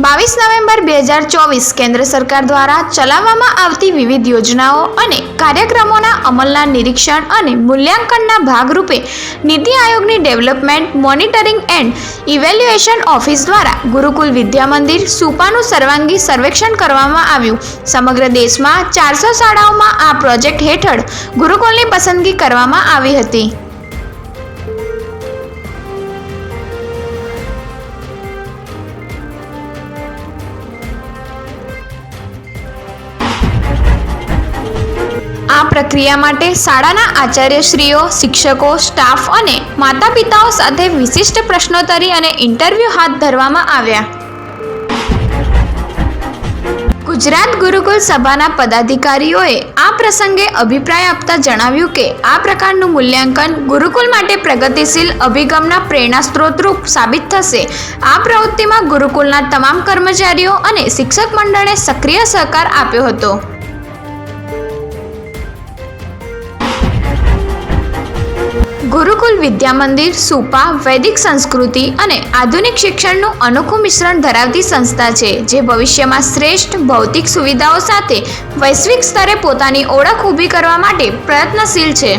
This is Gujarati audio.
22 નવેમ્બર 2024 કેન્દ્ર સરકાર દ્વારા ચલાવવામાં આવતી વિવિધ યોજનાઓ અને કાર્યક્રમોના અમલના નિરીક્ષણ અને મૂલ્યાંકનના ભાગરૂપે નીતિ આયોગની development monitoring and evaluation office દ્વારા ગુરુકુલ વિદ્યા મંદિર સુપાનું સર્વાંગી સર્વેક્ષણ કરવામાં આવ્યું। સમગ્ર દેશમાં 400 શાળાઓમાં આ પ્રોજેક્ટ હેઠળ ગુરુકુલની પસંદગી કરવામાં આવી હતી। આ પ્રક્રિયા માટે શાળાના આચાર્યશ્રીઓ, શિક્ષકો, સ્ટાફ અને માતાપિતાઓ સાથે વિશિષ્ટ પ્રશ્નોત્તરી અને ઇન્ટરવ્યૂ હાથ ધરવામાં આવ્યા। ગુજરાત ગુરુકુલ સભાના પદાધિકારીઓએ આ પ્રસંગે અભિપ્રાય આપતા જણાવ્યું કે આ પ્રકારનું મૂલ્યાંકન ગુરુકુલ માટે પ્રગતિશીલ અભિગમના પ્રેરણા સ્ત્રોતરૂપ સાબિત થશે। આ પ્રવૃત્તિમાં ગુરુકુલના તમામ કર્મચારીઓ અને શિક્ષક મંડળે સક્રિય સહકાર આપ્યો હતો। ગુરુકુલ વિદ્યા મંદિર સુપા વૈદિક સંસ્કૃતિ અને આધુનિક શિક્ષણનું અનોખું મિશ્રણ ધરાવતી સંસ્થા છે, જે ભવિષ્યમાં શ્રેષ્ઠ ભૌતિક સુવિધાઓ સાથે વૈશ્વિક સ્તરે પોતાની ઓળખ ઊભી કરવા માટે પ્રયત્નશીલ છે।